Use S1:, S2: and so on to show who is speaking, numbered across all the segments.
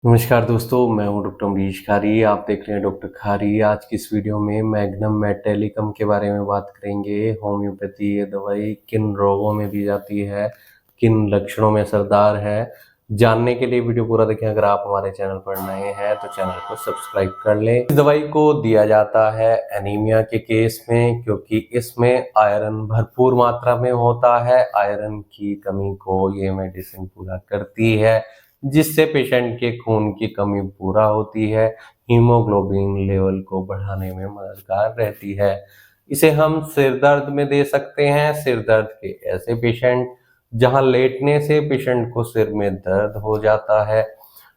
S1: नमस्कार दोस्तों, मैं हूं डॉक्टर अमरीश खारी। आप देख रहे हैं डॉक्टर खारी। आज की इस वीडियो में मैग्नम मेटालिकम के बारे में बात करेंगे। होम्योपैथी ये दवाई किन रोगों में दी जाती है, किन लक्षणों में असरदार है, जानने के लिए वीडियो पूरा देखें। अगर आप हमारे चैनल पर नए हैं तो चैनल को सब्सक्राइब कर लें। इस दवाई को दिया जाता है एनीमिया के केस में, क्योंकि इसमें आयरन भरपूर मात्रा में होता है। आयरन की कमी को ये मेडिसिन पूरा करती है, जिससे पेशेंट के खून की कमी पूरा होती है, हीमोग्लोबिन लेवल को बढ़ाने में मददगार रहती है। इसे हम सिर दर्द में दे सकते हैं। सिर दर्द के ऐसे पेशेंट जहां लेटने से पेशेंट को सिर में दर्द हो जाता है,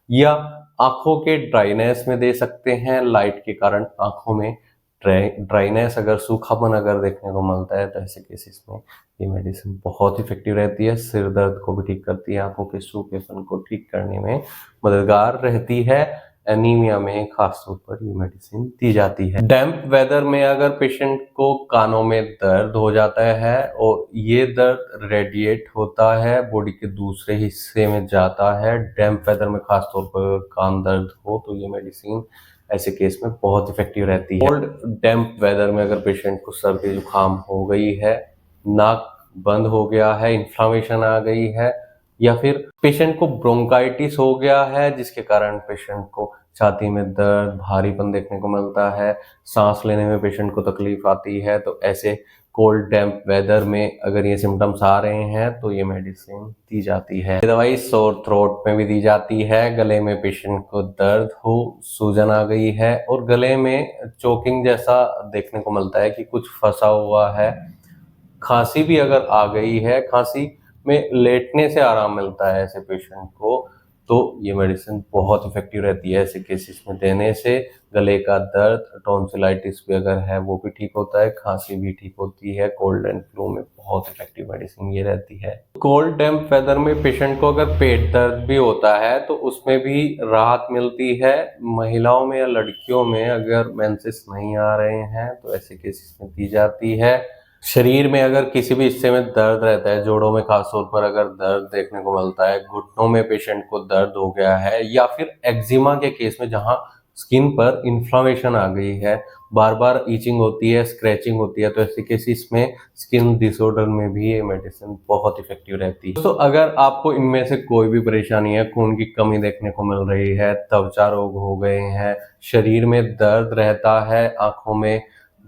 S1: या आंखों के ड्राइनेस में दे सकते हैं। लाइट के कारण आंखों में ड्राइनेस, अगर सूखापन अगर देखने को मिलता है तो ऐसे केसेस में ये मेडिसिन बहुत इफेक्टिव रहती है। सिर दर्द को भी ठीक करती है, आंखों के सूखेपन को ठीक करने में मददगार रहती है। एनीमिया में खासतौर पर ये मेडिसिन दी जाती है। डैम्प वेदर में अगर पेशेंट को कानों में दर्द हो जाता है और ये दर्द रेडिएट होता है, बॉडी के दूसरे हिस्से में जाता है, डैम्प वेदर में खासतौर पर कान दर्द हो, तो ये मेडिसिन ऐसे केस में बहुत इफेक्टिव रहती है। कोल्ड डैम्प वेदर में अगर पेशेंट को सर्दी जुकाम हो गई है, नाक बंद हो गया है, इन्फ्लामेशन आ गई है, या फिर पेशेंट को ब्रोंकाइटिस हो गया है, जिसके कारण पेशेंट को छाती में दर्द, भारीपन देखने को मिलता है, सांस लेने में पेशेंट को तकलीफ आती है, तो ऐसे कोल्ड डैम्प वेदर में अगर ये सिम्टम्स आ रहे हैं तो ये मेडिसिन दी जाती है। ये दवाई सोर थ्रोट में भी दी जाती है। गले में पेशेंट को दर्द हो, सूजन आ गई है और गले में चोकिंग जैसा देखने को मिलता है कि कुछ फंसा हुआ है, खांसी भी अगर आ गई है, खांसी में लेटने से आराम मिलता है ऐसे पेशेंट को, तो ये मेडिसिन बहुत इफेक्टिव रहती है ऐसे केसेस में देने से। गले का दर्द, टॉन्सिलाइटिस भी अगर है वो भी ठीक होता है, खांसी भी ठीक होती है। कोल्ड एंड फ्लू में बहुत इफेक्टिव मेडिसिन ये रहती है। कोल्ड डैम्प वेदर में पेशेंट को अगर पेट दर्द भी होता है तो उसमें भी राहत मिलती है। महिलाओं में या लड़कियों में अगर मेंसेस नहीं आ रहे हैं तो ऐसे केसेस में दी जाती है। शरीर में अगर किसी भी हिस्से में दर्द रहता है, जोड़ों में खासतौर पर अगर दर्द देखने को मिलता है, घुटनों में पेशेंट को दर्द हो गया है, या फिर एक्जिमा के केस में जहां स्किन पर इन्फ्लामेशन आ गई है, बार बार ईचिंग होती है, स्क्रैचिंग होती है, तो ऐसे केसेस में स्किन डिसऑर्डर में भी ये मेडिसिन बहुत इफेक्टिव रहती है। तो अगर आपको इनमें से कोई भी परेशानी है, खून की कमी देखने को मिल रही है, त्वचा रोग हो गए हैं, शरीर में दर्द रहता है, आंखों में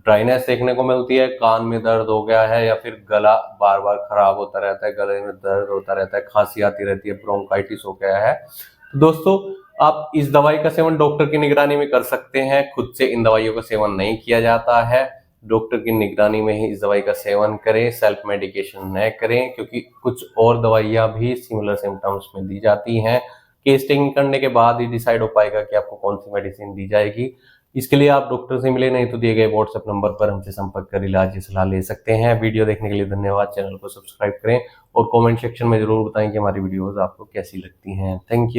S1: ड्राइनेस देखने को मिलती है, कान में दर्द हो गया है, या फिर गला बार बार खराब होता रहता है, गले में दर्द होता रहता है, खांसी आती रहती है, ब्रोंकाइटिस हो गया है, तो दोस्तों आप इस दवाई का सेवन डॉक्टर की निगरानी में कर सकते हैं। खुद से इन दवाइयों का सेवन नहीं किया जाता है, डॉक्टर की निगरानी में ही इस दवाई का सेवन करें। सेल्फ मेडिकेशन न करें, क्योंकि कुछ और दवाइयां भी सिमिलर सिम्टम्स में दी जाती हैं। केस टेकिंग करने के बाद ही डिसाइड हो पाएगा कि आपको कौन सी मेडिसिन दी जाएगी। इसके लिए आप डॉक्टर से मिले, नहीं तो दिए गए व्हाट्सएप नंबर पर हमसे संपर्क कर इलाज की सलाह ले सकते हैं। वीडियो देखने के लिए धन्यवाद। चैनल को सब्सक्राइब करें और कमेंट सेक्शन में जरूर बताएं कि हमारी वीडियोस आपको कैसी लगती हैं। Thank you.